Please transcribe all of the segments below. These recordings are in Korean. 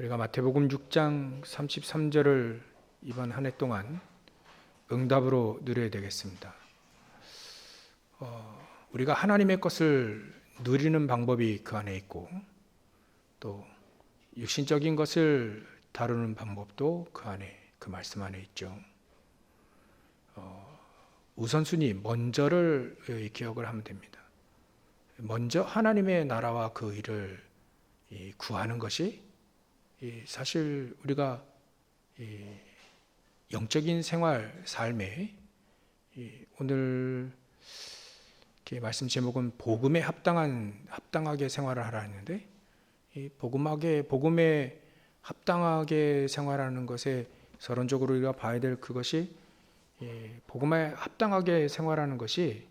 우리가 마태복음 6장 33절을 이번 한 해 동안 응답으로 누려야 되겠습니다. 우리가 하나님의 것을 누리는 방법이 그 안에 있고 또 육신적인 것을 다루는 방법도 그 안에, 그 말씀 안에 있죠. 우선순위 먼저를 기억을 하면 됩니다. 먼저 하나님의 나라와 그 일을 구하는 것이 사실 우리가 영적인 생활, 삶에 오늘 말씀 제목은 복음에 합당하게 생활을 하라 했는데, 복음에 합당하게 생활하는 것에 서론적으로 우리가 봐야 될 그것이 복음에 합당하게 생활하는 것이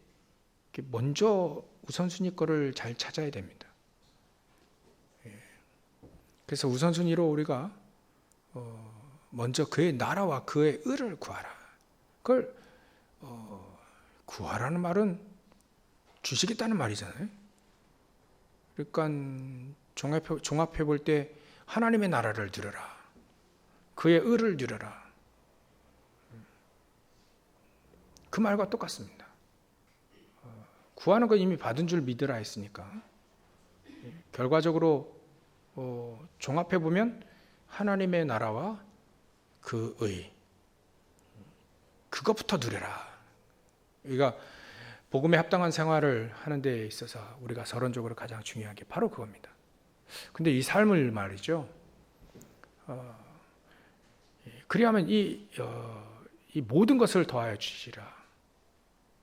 먼저 우선순위 거를 잘 찾아야 됩니다. 그래서 우선순위로 우리가 먼저 그의 나라와 그의 의를 구하라. 그걸 구하라는 말은 주시겠다는 말이잖아요. 그러니까 종합해 볼 때 하나님의 나라를 누려라. 그의 의를 누려라. 그 말과 똑같습니다. 구하는 건 이미 받은 줄 믿으라 했으니까 결과적으로 종합해 보면 하나님의 나라와 그 의, 그것부터 누려라. 우리가 복음에 합당한 생활을 하는 데 있어서 우리가 서론적으로 가장 중요한 게 바로 그겁니다. 근데 이 삶을 말이죠. 그리하면 이 모든 것을 더하여 주시라.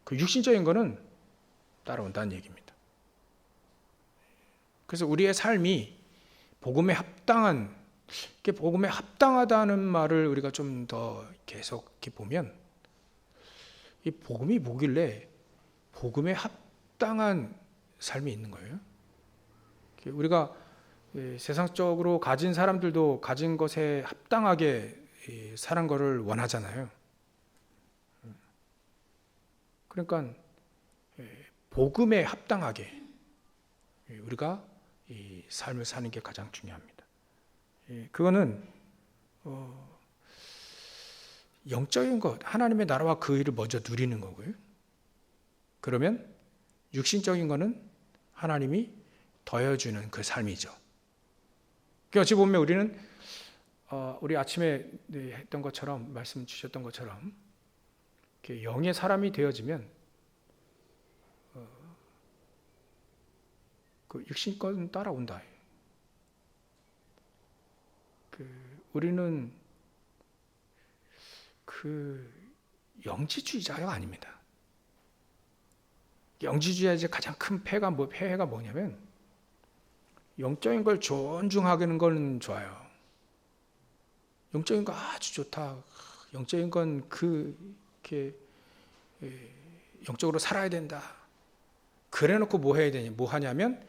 그 육신적인 거는 따라온다는 얘기입니다. 그래서 우리의 삶이 복음에 합당하다는 말을 우리가 좀 더 계속 이렇게 보면, 이 복음이 뭐길래 복음에 합당한 삶이 있는 거예요? 우리가 세상적으로 가진 사람들도 가진 것에 합당하게 사는 것을 원하잖아요. 그러니까 복음에 합당하게 우리가 이 삶을 사는 게 가장 중요합니다. 그거는 영적인 것, 하나님의 나라와 그 일을 먼저 누리는 거고요. 그러면 육신적인 거는 하나님이 더해주는 그 삶이죠. 어찌 보면 우리는 우리 아침에 했던 것처럼, 말씀 주셨던 것처럼 영의 사람이 되어지면 그 육신 건 따라온다. 우리는 그 영지주의자가 아닙니다. 영지주의자의 가장 큰 폐해가 뭐냐면, 영적인 걸 존중하는 건 좋아요. 영적인 거 아주 좋다. 영적인 건 이렇게 영적으로 살아야 된다. 그래놓고 뭐 해야 되냐? 뭐 하냐면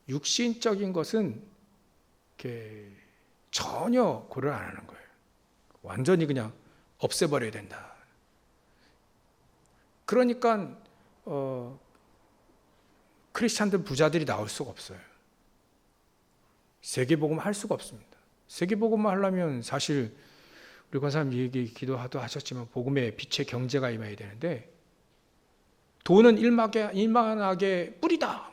육신적인 것은 이렇게 전혀 고려를 안 하는 거예요. 완전히 그냥 없애버려야 된다. 그러니까 크리스찬들 부자들이 나올 수가 없어요. 세계복음 할 수가 없습니다. 세계복음만 하려면 사실 우리 권사님 얘기 기도도 하셨지만 복음의 빛의 경제가 임해야 되는데, 돈은 일만하게 뿌리다.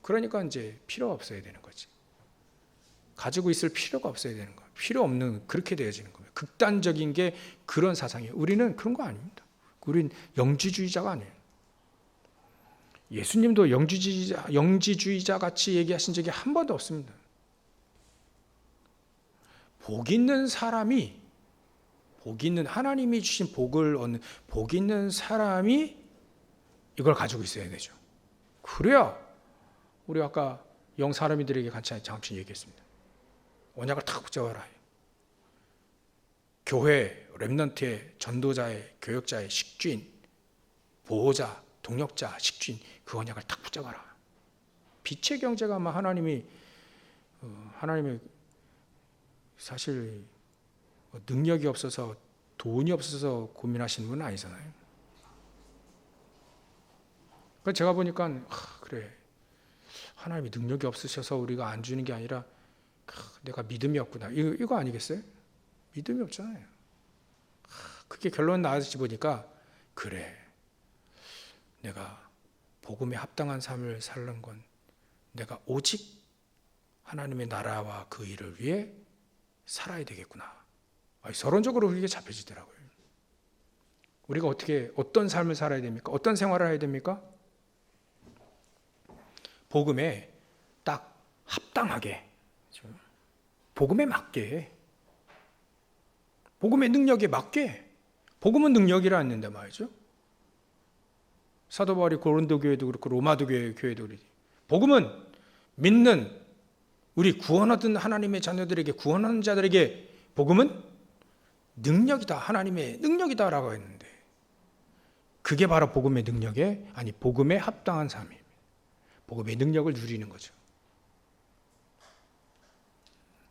그러니까 이제 필요 없어야 되는 거지. 가지고 있을 필요가 없어야 되는 거예요. 필요 없는, 그렇게 되어지는 거예요. 극단적인 게 그런 사상이에요. 우리는 그런 거 아닙니다. 우린 영지주의자가 아니에요. 예수님도 영지주의자 같이 얘기하신 적이 한 번도 없습니다. 복 있는 사람이, 하나님이 주신 복을 얻는 복 있는 사람이 이걸 가지고 있어야 되죠. 그래야 우리 아까 영 사람들에게 같이 잠시 얘기했습니다. 언약을 탁 붙잡아라. 교회, 렘넌트의, 전도자의, 교역자의, 식주인, 보호자, 동역자, 식주인, 그 언약을 탁 붙잡아라. 빛의 경제가 아마 하나님의 사실 능력이 없어서, 돈이 없어서 고민하시는 분은 아니잖아요. 그래서 제가 보니까 그래, 하나님이 능력이 없으셔서 우리가 안 주는 게 아니라 내가 믿음이 없구나. 이거 아니겠어요? 믿음이 없잖아요. 그게 결론 나와서 보니까 그래. 내가 복음에 합당한 삶을 살는 건 내가 오직 하나님의 나라와 그 일을 위해 살아야 되겠구나. 서론적으로 그게 잡혀지더라고요. 우리가 어떤 삶을 살아야 됩니까? 어떤 생활을 해야 됩니까? 복음에 딱 합당하게, 복음에 맞게, 복음의 능력에 맞게. 복음은 능력이라 했는데 말이죠. 사도 바울이 고린도 교회도 그렇고 로마도 교회도 그렇지. 복음은 믿는 우리 구원 얻은 하나님의 자녀들에게, 구원하는 자들에게 복음은 능력이다. 하나님의 능력이다라고 했는데 그게 바로 복음의 복음에 합당한 삶입니다. 복음의 능력을 누리는 거죠.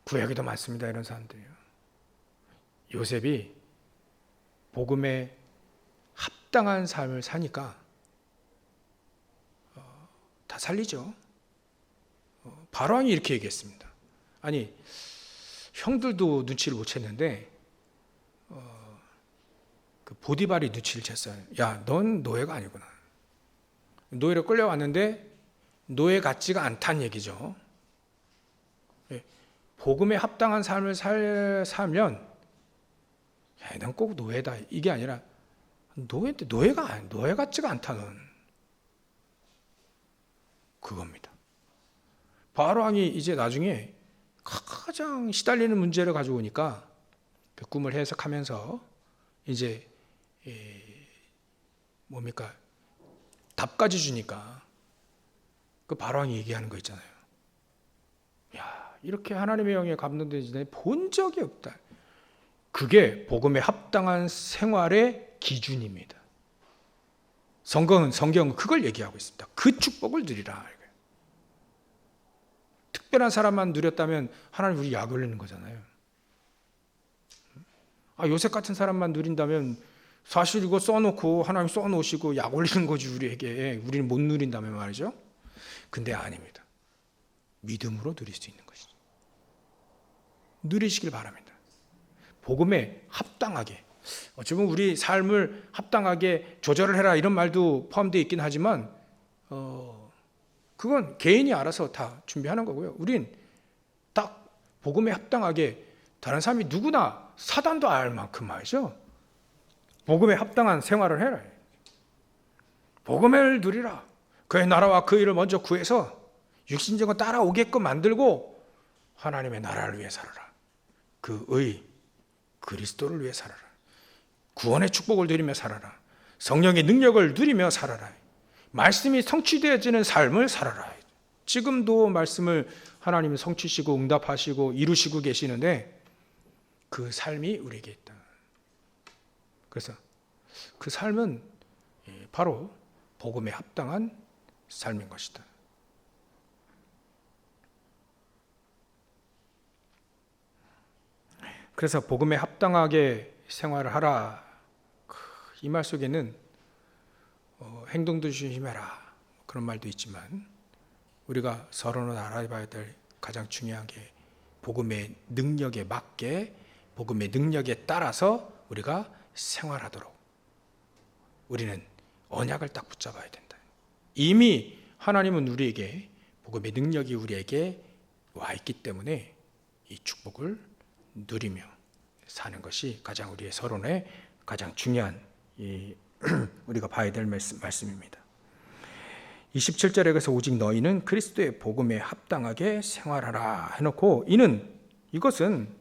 구약에도 많습니다. 이런 사람들이요. 요셉이 복음에 합당한 삶을 사니까 다 살리죠. 바로왕이 이렇게 얘기했습니다. 아니, 형들도 눈치를 못 챘는데 그 보디발이 눈치를 챘어요. 야, 넌 노예가 아니구나. 노예로 끌려왔는데 노예 같지가 않다는 얘기죠. 복음에 합당한 삶을 살면 넌 꼭 노예다. 이게 아니라 노예인데 노예 같지가 않다 넌. 그겁니다. 바로왕이 이제 나중에 가장 시달리는 문제를 가지고 오니까 그 꿈을 해석하면서 이제 답까지 주니까 그 바로왕이 얘기하는 거 있잖아요. 야, 이렇게 하나님의 영에 감동되지 본 적이 없다. 그게 복음에 합당한 생활의 기준입니다. 성경은 그걸 얘기하고 있습니다. 그 축복을 누리라. 특별한 사람만 누렸다면 하나님 우리 약 올리는 거잖아요. 요셉 같은 사람만 누린다면 사실 이거 써놓고 하나님 써놓으시고 약 올리는 거지 우리에게. 우리는 못 누린다면 말이죠. 근데 아닙니다. 믿음으로 누릴 수 있는 것이죠. 누리시길 바랍니다. 복음에 합당하게. 어쩌면 우리 삶을 합당하게 조절을 해라 이런 말도 포함되어 있긴 하지만 그건 개인이 알아서 다 준비하는 거고요. 우린 딱 복음에 합당하게 다른 사람이 누구나 사단도 알 만큼 말이죠. 복음에 합당한 생활을 해라. 복음을 누리라. 그의 나라와 그 일을 먼저 구해서 육신적으로 따라오게끔 만들고 하나님의 나라를 위해 살아라. 그의 그리스도를 위해 살아라. 구원의 축복을 누리며 살아라. 성령의 능력을 누리며 살아라. 말씀이 성취되어지는 삶을 살아라. 지금도 말씀을 하나님은 성취시고 응답하시고 이루시고 계시는데 그 삶이 우리에게 있다. 그래서 그 삶은 바로 복음에 합당한 삶인 것이다. 그래서 복음에 합당하게 생활을 하라. 이 말 속에는 행동도 조심해라 그런 말도 있지만 우리가 서로는 알아봐야 될 가장 중요한 게 복음의 능력에 맞게 복음의 능력에 따라서 우리가 생활하도록 우리는 언약을 딱 붙잡아야 된다. 이미 하나님은 우리에게 복음의 능력이 우리에게 와 있기 때문에 이 축복을 누리며 사는 것이 가장 우리의 서론의 가장 중요한 우리가 봐야 될 말씀입니다. 27절에 가서 오직 너희는 그리스도의 복음에 합당하게 생활하라 해놓고 이것은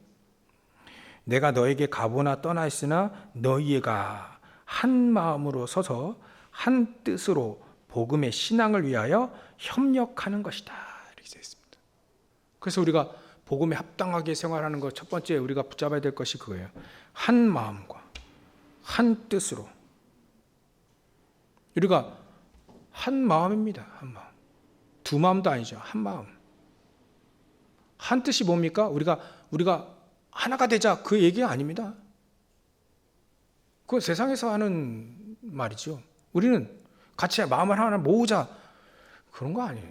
내가 너에게 가보나 떠나 있으나 너희가 한 마음으로 서서 한 뜻으로 복음의 신앙을 위하여 협력하는 것이다 이렇게 되어 있습니다. 그래서 우리가 복음에 합당하게 생활하는 것 첫 번째 우리가 붙잡아야 될 것이 그거예요. 한 마음과 한 뜻으로 우리가 한 마음입니다. 한 마음. 두 마음도 아니죠. 한 마음. 한 뜻이 뭡니까? 우리가 하나가 되자 그 얘기가 아닙니다. 그건 세상에서 하는 말이죠. 우리는 같이 마음을 하나 모으자 그런 거 아니에요.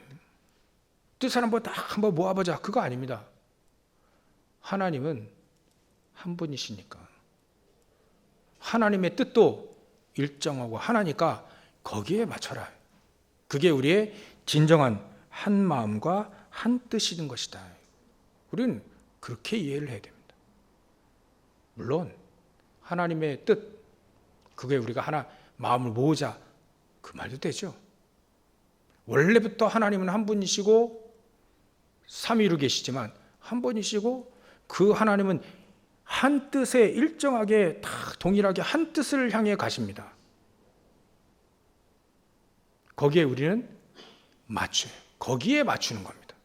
뜻을 한번 딱 한번 모아보자 그거 아닙니다. 하나님은 한 분이시니까 하나님의 뜻도 일정하고 하나니까 거기에 맞춰라. 그게 우리의 진정한 한 마음과 한 뜻이는 것이다. 우리는 그렇게 이해를 해야 됩니다. 물론 하나님의 뜻, 그게 우리가 하나 마음을 모으자 그 말도 되죠. 원래부터 하나님은 한 분이시고 삼위로 계시지만 한 분이시고 그 하나님은 한 뜻에 일정하게 다 동일하게 한 뜻을 향해 가십니다. 거기에 우리는 맞춰요. 거기에 맞추는 겁니다.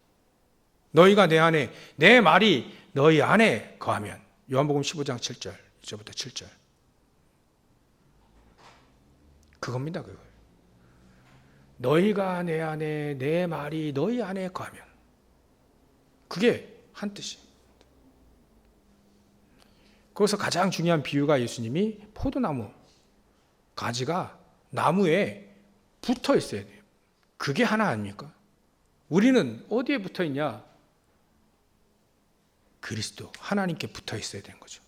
너희가 내 안에, 내 말이 너희 안에 거하면, 요한복음 15장 7절, 이제부터 7절. 그겁니다, 그거. 너희가 내 안에, 내 말이 너희 안에 거하면. 그게 한 뜻이에요. 거기서 가장 중요한 비유가 예수님이 포도나무, 가지가 나무에 붙어 있어야 돼요. 그게 하나 아닙니까? 우리는 어디에 붙어 있냐? 그리스도, 하나님께 붙어 있어야 되는 거죠.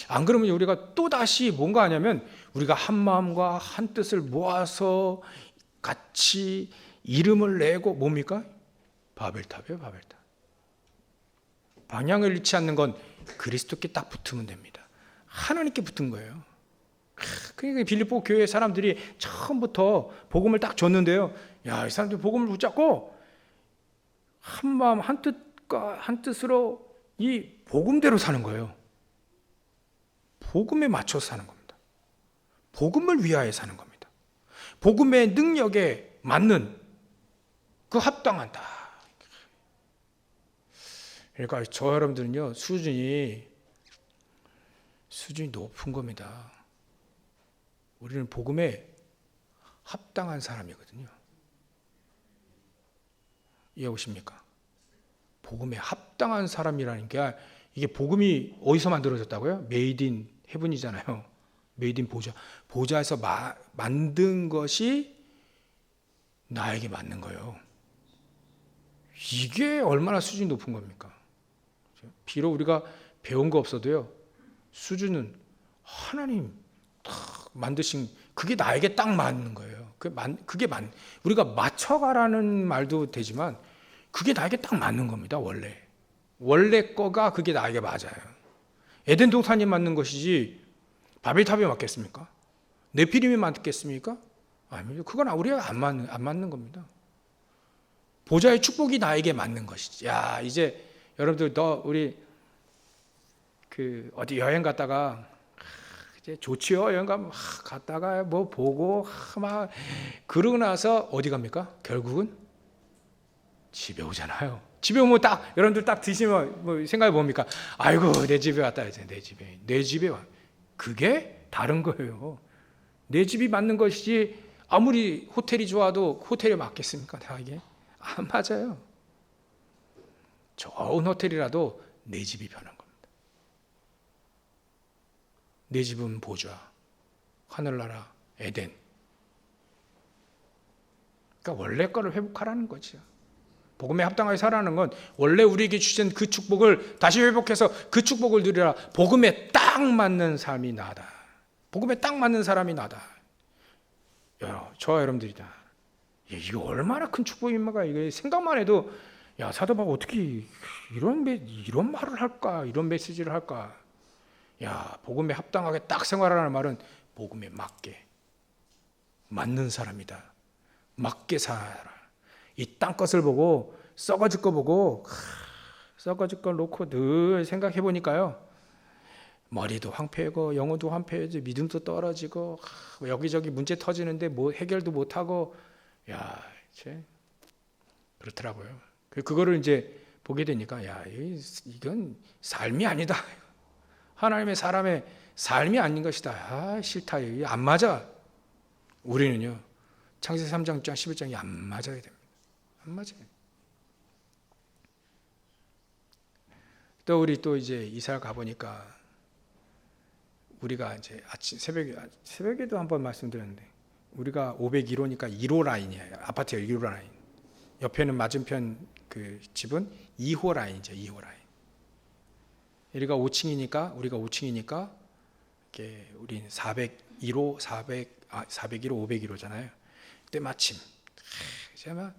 안 그러면 우리가 또다시 뭔가 하냐면 우리가 한 마음과 한 뜻을 모아서 같이 이름을 내고 뭡니까? 바벨탑이에요, 바벨탑. 방향을 잃지 않는 건 그리스도께 딱 붙으면 됩니다. 하나님께 붙은 거예요. 그러니까 빌립보 교회 사람들이 처음부터 복음을 딱 줬는데요. 야, 이 사람들 복음을 붙잡고 한 마음 한 뜻과 한 뜻으로 이 복음대로 사는 거예요. 복음에 맞춰서 사는 겁니다. 복음을 위하여 사는 겁니다. 복음의 능력에 맞는 그 합당한 다. 그러니까 저 여러분들은요, 수준이 높은 겁니다. 우리는 복음에 합당한 사람이거든요. 이해하십니까? 복음에 합당한 사람이라는 게 이게 복음이 어디서 만들어졌다고요? 메이드 인 헤븐이잖아요. 메이드 인 보좌. 보좌에서 만든 것이 나에게 맞는 거예요. 이게 얼마나 수준이 높은 겁니까? 비록 우리가 배운 거 없어도요, 수준은 하나님 만드신 그게 나에게 딱 맞는 거예요. 그게 우리가 맞춰가라는 말도 되지만 그게 나에게 딱 맞는 겁니다. 원래 거가 그게 나에게 맞아요. 에덴 동산이 맞는 것이지 바벨탑이 맞겠습니까? 네피림이 맞겠습니까? 아니요. 그건 우리가 안 맞는 겁니다. 보좌의 축복이 나에게 맞는 것이지. 야, 이제 여러분들 우리 어디 여행 갔다가 이제 좋지요. 여행 가면 갔다가 뭐 보고 막 그러고 나서 어디 갑니까? 결국은 집에 오잖아요. 집에 오면 딱 여러분들 딱 드시면 뭐 생각해 봅니까? 아이고 내 집에 왔다 이제 내 집에 와. 그게 다른 거예요. 내 집이 맞는 것이지 아무리 호텔이 좋아도 호텔에 맞겠습니까? 나에게 안 맞아요. 좋은 호텔이라도 내 집이 편한 겁니다. 내 집은 보좌, 하늘나라, 에덴. 그러니까 원래 거를 회복하라는 거죠. 복음에 합당하게 살아가는 건 원래 우리에게 주신 그 축복을 다시 회복해서 그 축복을 누리라. 복음에 딱 맞는 삶이 나다. 복음에 딱 맞는 사람이 나다. 저와 여러분들이다. 이거 얼마나 큰 축복입니까? 이게 생각만 해도 야, 사도바가 어떻게 이런 말을 할까? 이런 메시지를 할까? 야, 복음에 합당하게 딱 생활하라는 말은 복음에 맞는 사람이다. 맞게 살아라. 이 땅것을 보고 썩어질 거 보고 썩어질 걸 놓고 늘 생각해 보니까요. 머리도 황폐하고 영혼도 황폐해지고 믿음도 떨어지고 여기저기 문제 터지는데 뭐 해결도 못하고 야, 그렇더라고요. 그거를 이제 보게 되니까 야, 이건 삶이 아니다. 하나님의 사람의 삶이 아닌 것이다. 아, 싫다. 이게 안 맞아. 우리는요. 창세기 3장 6장 11장이 안 맞아야 됩니다. 안 맞아요. 또 우리 또 이제 이사를 가보니까 우리가 이제 아침 새벽에도 한번 말씀드렸는데 우리가 501호니까 1호 라인이에요. 아파트에 1호 라인. 옆에는 맞은편 그 집은 2호 라인이죠. 2호 라인. 우리가 5층이니까 이렇게 우린 401호, 401호, 501호잖아요. 그때 마침 제가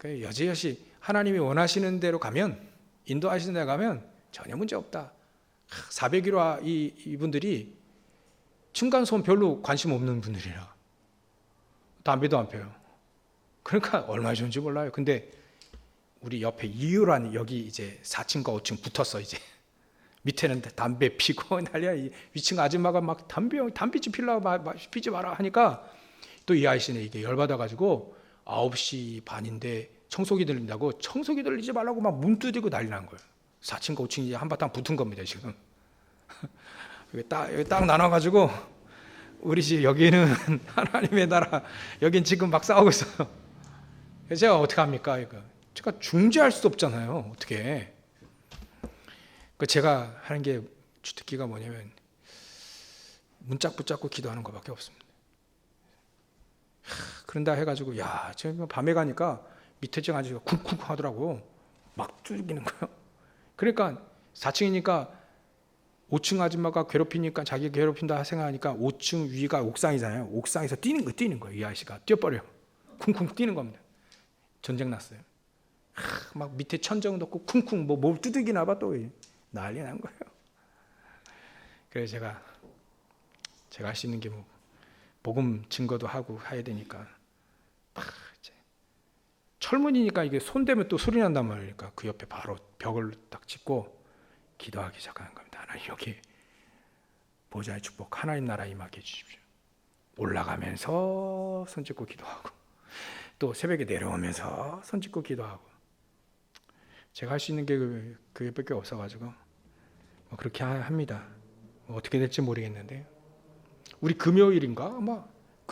여지없이 하나님이 원하시는 대로 가면, 인도하시는 데 가면 전혀 문제 없다. 401호 이분들이 층간소음 별로 관심 없는 분들이라 담배도 안 피워요. 그러니까 얼마나 좋은지 몰라요. 근데 우리 옆에 2호란 여기 이제 4층과 5층 붙었어. 이제 밑에는 담배 피고 난리야. 위층 아줌마가 막 담배 좀 피지 마라 하니까 또 이 아이씨는 이게 열받아가지고 9시 반인데 청소기 들린다고 청소기 들리지 말라고 막 문 두드리고 난리 난 거예요. 4층과 5층이 한바탕 붙은 겁니다 지금. 여기 딱 나눠가지고 우리 집 여기는 하나님의 나라, 여긴 지금 막 싸우고 있어요. 제가 어떻게 합니까? 이거 제가 중재할 수 없잖아요. 어떻게? 제가 하는 게 주특기가 뭐냐면 문짝 붙잡고 기도하는 것밖에 없습니다. 그런다 해가지고 제가 밤에 가니까 밑에 층 아저씨가 쿵쿵 하더라고. 막 뚫기는 거예요. 그러니까 4층이니까 5층 아줌마가 괴롭히니까 자기 괴롭힌다 생각하니까 5층 위가 옥상이잖아요. 옥상에서 뛰는 거예요. 이 아저씨가 뛰어버려. 쿵쿵 뛰는 겁니다. 전쟁 났어요. 막 밑에 천정 넣고 쿵쿵 뭘 두들기나 봐. 또 난리 난 거예요. 그래서 제가 할 수 있는 게 복음 증거도 하고 해야 되니까 철문이니까 이게 손대면 또 소리 난단 말이니까 그 옆에 바로 벽을 딱 짚고 기도하기 시작하는 겁니다. 하나님 여기 보좌의 축복 하나님 나라 임하게 해주십시오. 올라가면서 손짓고 기도하고 또 새벽에 내려오면서 손짓고 기도하고 제가 할 수 있는 게 그게밖에 없어가지고 그렇게 합니다. 어떻게 될지 모르겠는데 우리 금요일인가 아마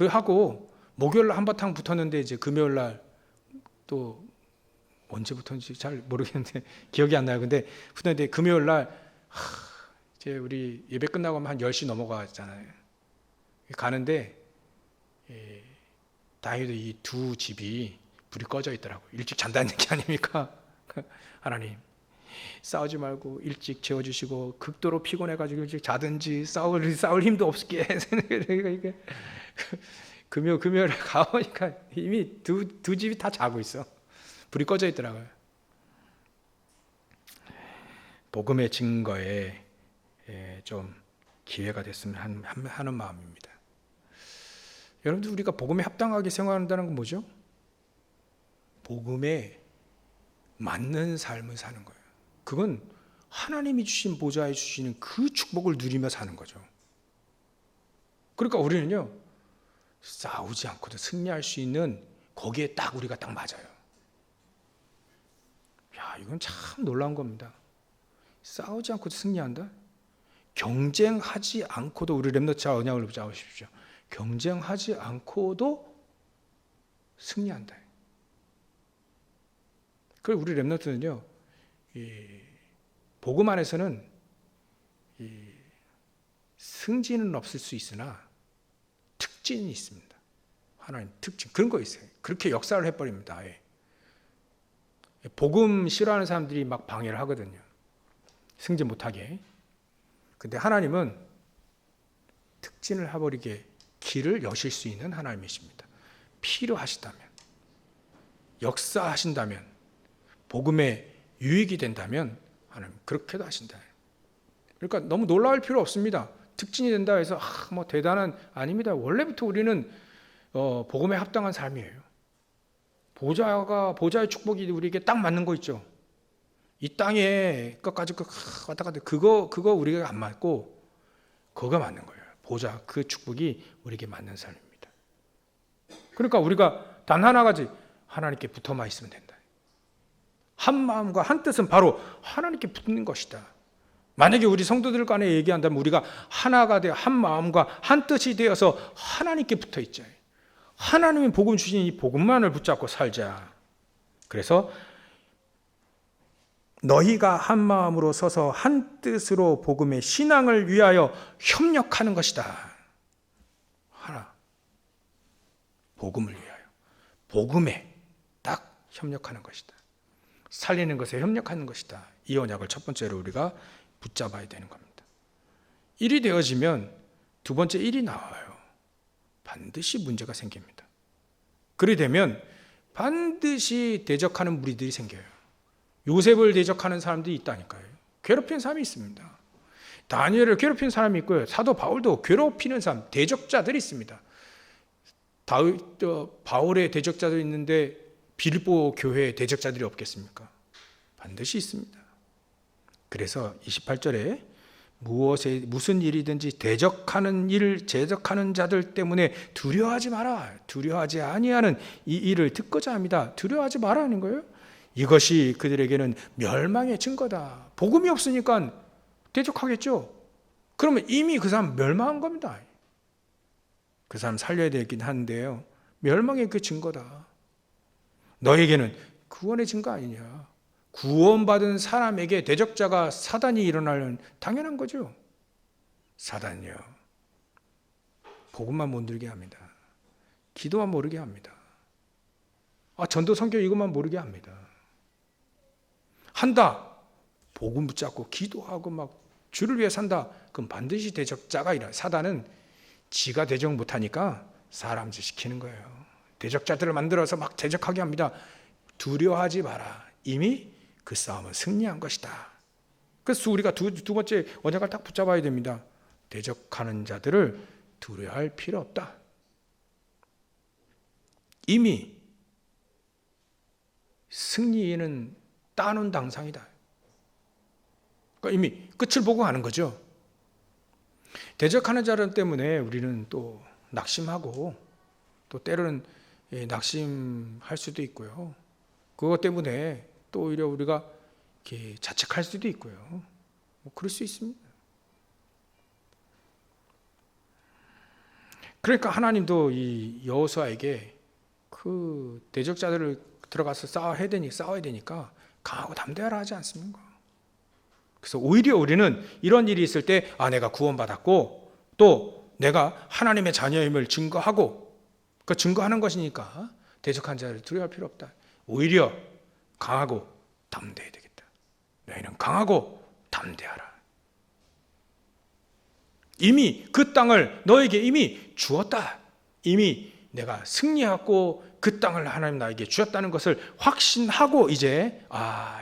하고 목요일날 한바탕 붙었는데 이제 금요일날 또 언제부터인지 잘 모르겠는데 기억이 안 나요. 근데 붙었는데 금요일날 이제 우리 예배 끝나고 한 10시 넘어가잖아요. 가는데 다행히도 이 두 집이 불이 꺼져 있더라고요. 일찍 잔다는 얘기 아닙니까? 하나님 싸우지 말고 일찍 재워주시고 극도로 피곤해가지고 일찍 자든지 싸울 힘도 없게 금요일에 가보니까 이미 두 집이 다 자고 있어. 불이 꺼져 있더라고요. 복음의 증거에 좀 기회가 됐으면 하는 마음입니다. 여러분들 우리가 복음에 합당하게 생활한다는 건 뭐죠? 복음에 맞는 삶을 사는 거예요. 그건 하나님이 주신 보좌에 주시는 그 축복을 누리며 사는 거죠. 그러니까 우리는요 싸우지 않고도 승리할 수 있는 거기에 우리가 딱 맞아요. 이건 참 놀라운 겁니다. 싸우지 않고도 승리한다? 경쟁하지 않고도 우리 렘넌트와 언약을 붙잡으십시오. 경쟁하지 않고도 승리한다. 그리고 우리 렘넌트는요 복음 안에서는 승진은 없을 수 있으나 특진이 있습니다. 하나님 특징 그런 거 있어요. 그렇게 역사를 해버립니다. 복음 싫어하는 사람들이 막 방해를 하거든요. 승진 못하게. 근데 하나님은 특진을 해버리게 길을 여실 수 있는 하나님이십니다. 필요하시다면, 역사하신다면, 복음에 유익이 된다면 하나님 그렇게도 하신다. 그러니까 너무 놀라울 필요 없습니다. 특진이 된다 해서 대단한 아닙니다. 원래부터 우리는 복음에 합당한 삶이에요. 보좌의 축복이 우리에게 딱 맞는 거 있죠. 이 땅에 끝까지 왔다 갔다 그거 우리가 안 맞고 그거가 맞는 거예요. 보좌 그 축복이 우리에게 맞는 삶입니다. 그러니까 우리가 단 하나 가지 하나님께 붙어만 있으면 된다. 한 마음과 한 뜻은 바로 하나님께 붙는 것이다. 만약에 우리 성도들 간에 얘기한다면 우리가 하나가 되어 한 마음과 한 뜻이 되어서 하나님께 붙어 있자. 하나님이 복음 주신 이 복음만을 붙잡고 살자. 그래서 너희가 한 마음으로 서서 한 뜻으로 복음의 신앙을 위하여 협력하는 것이다. 하나. 복음을 위하여. 복음에 딱 협력하는 것이다. 살리는 것에 협력하는 것이다. 이 언약을 첫 번째로 우리가 붙잡아야 되는 겁니다. 일이 되어지면 두 번째 일이 나와요. 반드시 문제가 생깁니다. 그리 되면 반드시 대적하는 무리들이 생겨요. 요셉을 대적하는 사람들이 있다니까요. 괴롭히는 사람이 있습니다. 다니엘을 괴롭히는 사람이 있고요. 사도 바울도 괴롭히는 사람, 대적자들이 있습니다. 바울의 대적자들이 있는데 빌보 교회에 대적자들이 없겠습니까? 반드시 있습니다. 그래서 28절에 무슨 일이든지 대적하는 자들 때문에 두려워하지 마라. 두려워하지 아니하는 이 일을 듣고자 합니다. 두려워하지 마라는 거예요. 이것이 그들에게는 멸망의 증거다. 복음이 없으니까 대적하겠죠. 그러면 이미 그 사람 멸망한 겁니다. 그 사람 살려야 되긴 하는데요. 멸망의 그 증거다. 너에게는 구원의 증거 아니냐. 구원받은 사람에게 대적자가 사단이 일어나는 당연한 거죠. 사단이요. 복음만 못 들게 합니다. 기도만 모르게 합니다. 전도 성경 이것만 모르게 합니다. 한다. 복음 붙잡고 기도하고 막 주를 위해 산다. 그럼 반드시 대적자가 일어나. 사단은 지가 대적 못하니까 사람들 시키는 거예요. 대적자들을 만들어서 막 대적하게 합니다. 두려워하지 마라. 이미 그 싸움은 승리한 것이다. 그래서 우리가 두 번째 언약을 딱 붙잡아야 됩니다. 대적하는 자들을 두려워할 필요 없다. 이미 승리는 따놓은 당상이다. 그러니까 이미 끝을 보고 가는 거죠. 대적하는 자들 때문에 우리는 또 낙심하고 또 때로는 낙심할 수도 있고요. 그것 때문에 또 오히려 우리가 이렇게 자책할 수도 있고요. 그럴 수 있습니다. 그러니까 하나님도 이 여호수아에게 그 대적자들을 들어가서 싸워야 되니까 강하고 담대하라 하지 않습니까? 그래서 오히려 우리는 이런 일이 있을 때 내가 구원받았고 또 내가 하나님의 자녀임을 증거하고 그 증거하는 것이니까 대적한 자를 두려워할 필요 없다. 오히려 강하고 담대해야 되겠다. 너희는 강하고 담대하라. 이미 그 땅을 너에게 이미 주었다. 이미 내가 승리하고 그 땅을 하나님 나에게 주었다는 것을 확신하고 이제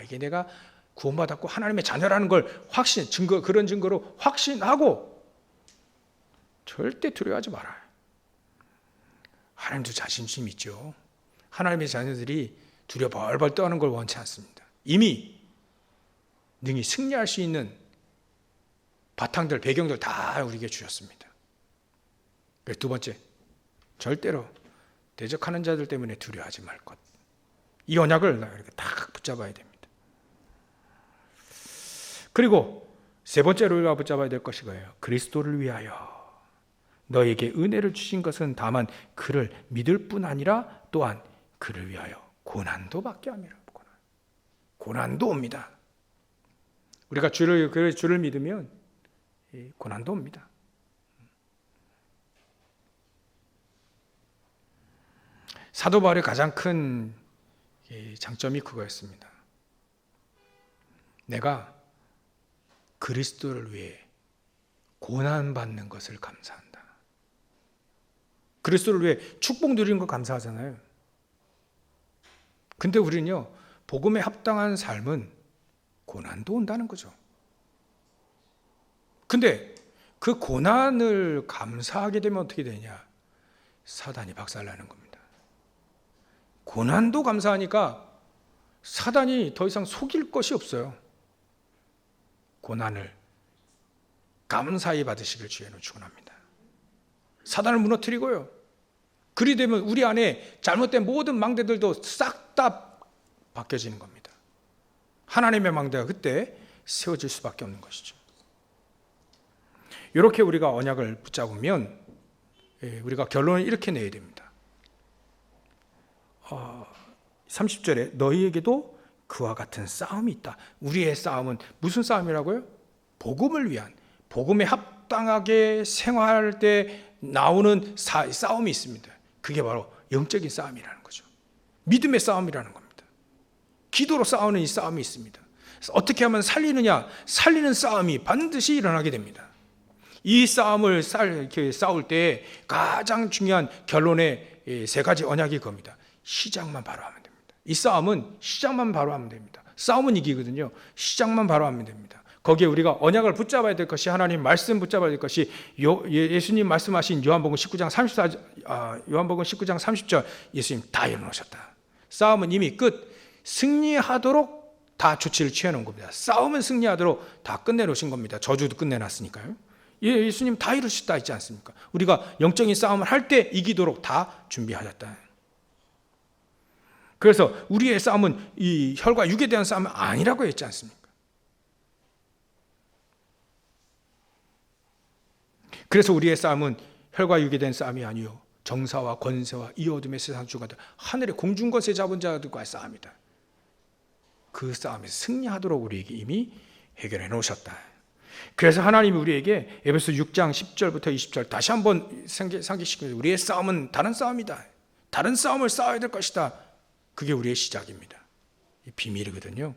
이게 내가 구원받았고 하나님의 자녀라는 걸 그런 증거로 확신하고 절대 두려워하지 마라. 하나님도 자신심 있죠. 하나님의 자녀들이 두려워 벌벌 떠는 걸 원치 않습니다. 이미 능히 승리할 수 있는 바탕들, 배경들 다 우리에게 주셨습니다. 두 번째, 절대로 대적하는 자들 때문에 두려워하지 말 것. 이 언약을 이렇게 딱 붙잡아야 됩니다. 그리고 세 번째로 우리가 붙잡아야 될 것이 뭐예요? 그리스도를 위하여 너에게 은혜를 주신 것은 다만 그를 믿을 뿐 아니라 또한 그를 위하여 고난도 받게 함이라. 고난도 옵니다. 우리가 주를 믿으면 고난도 옵니다. 사도 바울의 가장 큰 장점이 그거였습니다. 내가 그리스도를 위해 고난받는 것을 감사한다. 그리스도를 위해 축복 누리는 거 감사하잖아요. 근데 우리는요, 복음에 합당한 삶은 고난도 온다는 거죠. 근데 그 고난을 감사하게 되면 어떻게 되냐? 사단이 박살나는 겁니다. 고난도 감사하니까 사단이 더 이상 속일 것이 없어요. 고난을 감사히 받으시길 주의 축원합니다. 사단을 무너뜨리고요. 그리 되면 우리 안에 잘못된 모든 망대들도 싹 다 바뀌어지는 겁니다. 하나님의 망대가 그때 세워질 수밖에 없는 것이죠. 이렇게 우리가 언약을 붙잡으면 우리가 결론을 이렇게 내야 됩니다. 30절에 너희에게도 그와 같은 싸움이 있다. 우리의 싸움은 무슨 싸움이라고요? 복음을 위한, 복음에 합당하게 생활할 때 나오는 싸움이 있습니다. 그게 바로 영적인 싸움이라는 거죠. 믿음의 싸움이라는 겁니다. 기도로 싸우는 이 싸움이 있습니다. 어떻게 하면 살리느냐? 살리는 싸움이 반드시 일어나게 됩니다. 이 싸움을 이렇게 싸울 때 가장 중요한 결론의 세 가지 언약이 겁니다. 시작만 바로 하면 됩니다. 이 싸움은 시작만 바로 하면 됩니다. 싸움은 이기거든요. 시작만 바로 하면 됩니다. 거기에 우리가 언약을 붙잡아야 될 것이, 하나님 말씀 붙잡아야 될 것이, 예수님 말씀하신 요한복음 19장 30절 예수님 다 이뤄놓으셨다. 싸움은 이미 끝. 승리하도록 다 조치를 취해놓은 겁니다. 싸움은 승리하도록 다 끝내놓으신 겁니다. 저주도 끝내놨으니까요. 예수님 다 이루셨다 있지 않습니까? 우리가 영적인 싸움을 할 때 이기도록 다 준비하셨다. 그래서 우리의 싸움은 이 혈과 육에 대한 싸움은 아니라고 했지 않습니까? 그래서 우리의 싸움은 혈과 육에 대한 싸움이 아니요 정사와 권세와 이 어둠의 세상 주관들, 하늘의 공중권세 잡은 자들과의 싸움이다. 그 싸움에서 승리하도록 우리에게 이미 해결해 놓으셨다. 그래서 하나님이 우리에게 에베소 6장 10절부터 20절 다시 한번 상기시키면서 우리의 싸움은 다른 싸움이다. 다른 싸움을 싸워야 될 것이다. 그게 우리의 시작입니다. 이 비밀이거든요.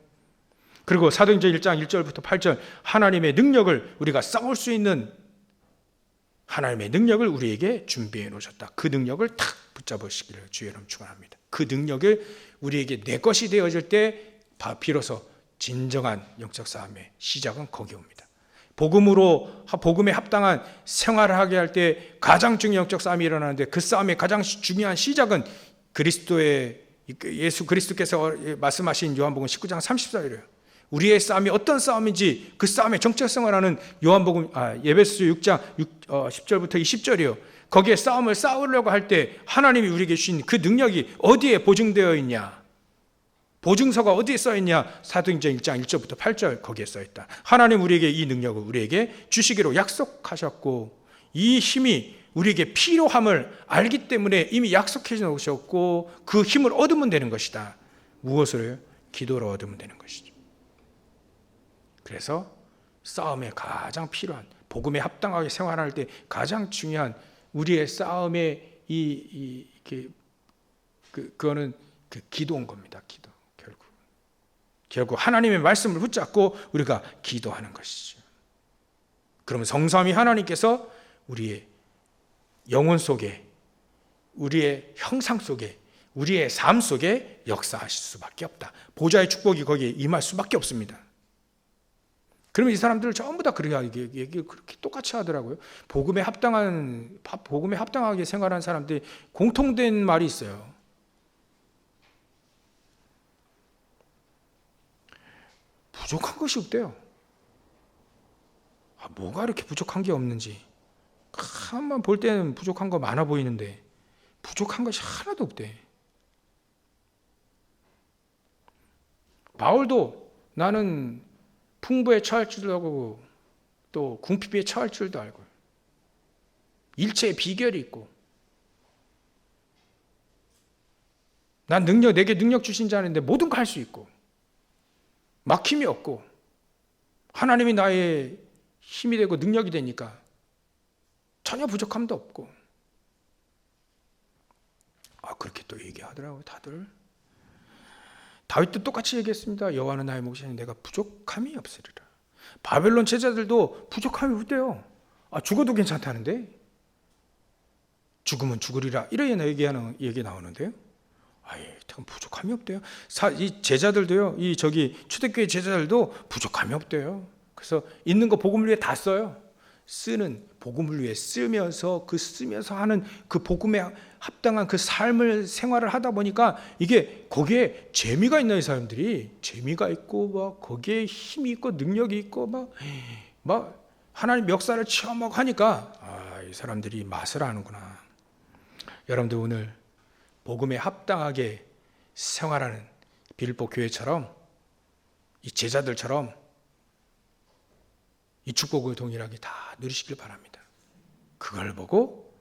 그리고 사도행전 1장 1절부터 8절 하나님의 능력을 우리가 싸울 수 있는 하나님의 능력을 우리에게 준비해 놓으셨다. 그 능력을 탁 붙잡으시기를 주의 이름 축원합니다. 그 능력을 우리에게 내 것이 되어질 때 비로소 진정한 영적 싸움의 시작은 거기 옵니다. 복음에 합당한 생활을 하게 할 때 가장 중요한 영적 싸움이 일어나는데 그 싸움의 가장 중요한 시작은 예수 그리스도께서 말씀하신 요한복음 19장 30절이에요. 우리의 싸움이 어떤 싸움인지 그 싸움의 정체성을 하는 에베소 6장 10절부터 20절이요. 거기에 싸움을 싸우려고 할 때 하나님이 우리에게 주신 그 능력이 어디에 보증되어 있냐? 보증서가 어디에 써있냐? 사도행전 1장 1절부터 8절 거기에 써있다. 하나님 우리에게 이 능력을 우리에게 주시기로 약속하셨고 이 힘이 우리에게 필요함을 알기 때문에 이미 약속해 놓으셨고 그 힘을 얻으면 되는 것이다. 무엇을? 기도로 얻으면 되는 것이죠. 그래서 싸움에 가장 필요한, 복음에 합당하게 생활할 때 가장 중요한 우리의 싸움의 그거는 그 기도인 겁니다. 기도. 결국 하나님의 말씀을 붙잡고 우리가 기도하는 것이죠. 그러면 성삼위 하나님께서 우리의 영혼 속에, 우리의 형상 속에, 우리의 삶 속에 역사하실 수밖에 없다. 보좌의 축복이 거기에 임할 수밖에 없습니다. 그러면 이 사람들 전부 다 그렇게 똑같이 하더라고요. 복음에 합당하게 생활하는 사람들이 공통된 말이 있어요. 부족한 것이 없대요. 뭐가 이렇게 부족한 게 없는지. 한번 볼 때는 부족한 거 많아 보이는데 부족한 것이 하나도 없대. 바울도 나는 풍부에 처할 줄도 알고 또 궁핍에 처할 줄도 알고 일체의 비결이 있고 난 내게 능력 주신 자인데 모든 거 할 수 있고 막힘이 없고 하나님이 나의 힘이 되고 능력이 되니까 전혀 부족함도 없고 그렇게 또 얘기하더라고요. 다들 다윗도 똑같이 얘기했습니다. 여호와는 나의 목자니 내가 부족함이 없으리라. 바벨론 제자들도 부족함이 없대요. 죽어도 괜찮다는데 죽으면 죽으리라 이런 얘기 나오는데요. 부족함이 없대요. 이 제자들도요. 초대교회 제자들도 부족함이 없대요. 그래서 있는 거 복음을 위해 다 써요. 복음을 위해 쓰면서 하는 그 복음에 합당한 그 삶을 생활을 하다 보니까 이게 거기에 재미가 있는 사람들이 재미가 있고 막 거기에 힘이 있고 능력이 있고 막 하나님 역사를 체험하고 하니까 이 사람들이 맛을 아는구나. 여러분들 오늘 복음에 합당하게 생활하는 빌립보 교회처럼 이 제자들처럼 이 축복을 동일하게 다 누리시길 바랍니다. 그걸 보고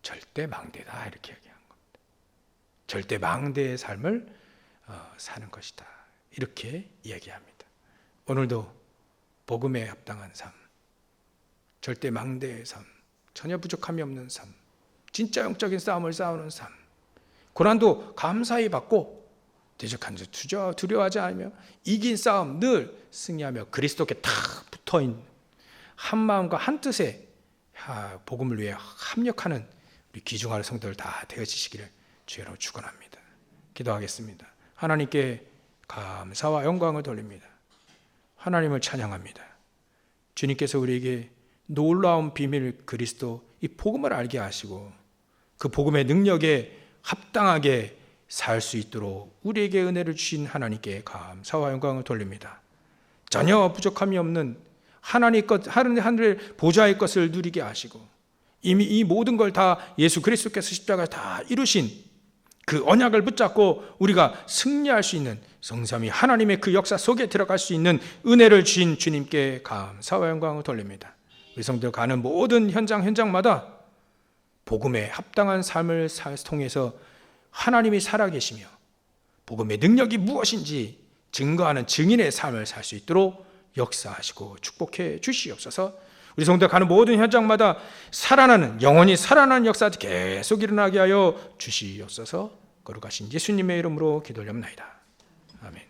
절대 망대다 이렇게 얘기한 겁니다. 절대 망대의 삶을 사는 것이다 이렇게 얘기합니다. 오늘도 복음에 합당한 삶, 절대 망대의 삶, 전혀 부족함이 없는 삶, 진짜 영적인 싸움을 싸우는 삶, 고난도 감사히 받고 대적한 자 두려워하지 않으며 이긴 싸움 늘 승리하며 그리스도께 탁 붙어있는 한 마음과 한 뜻에 복음을 위해 합력하는 우리 귀중한 성도들 다 되어지시기를 주여로 축원합니다. 기도하겠습니다. 하나님께 감사와 영광을 돌립니다. 하나님을 찬양합니다. 주님께서 우리에게 놀라운 비밀 그리스도 이 복음을 알게 하시고 그 복음의 능력에 합당하게 살 수 있도록 우리에게 은혜를 주신 하나님께 감사와 영광을 돌립니다. 전혀 부족함이 없는 하늘 보좌의 것을 누리게 하시고 이미 이 모든 걸 다 예수 그리스도께서 십자가에 다 이루신 그 언약을 붙잡고 우리가 승리할 수 있는 성삼위 하나님의 그 역사 속에 들어갈 수 있는 은혜를 주신 주님께 감사와 영광을 돌립니다. 우리 성도 가는 모든 현장마다 복음에 합당한 삶을 통해서 하나님이 살아계시며 복음의 능력이 무엇인지 증거하는 증인의 삶을 살 수 있도록 역사하시고 축복해 주시옵소서. 우리 성도 가는 모든 현장마다 영원히 살아나는 역사가 계속 일어나게 하여 주시옵소서. 거룩하신 예수님의 이름으로 기도하옵나이다. 아멘.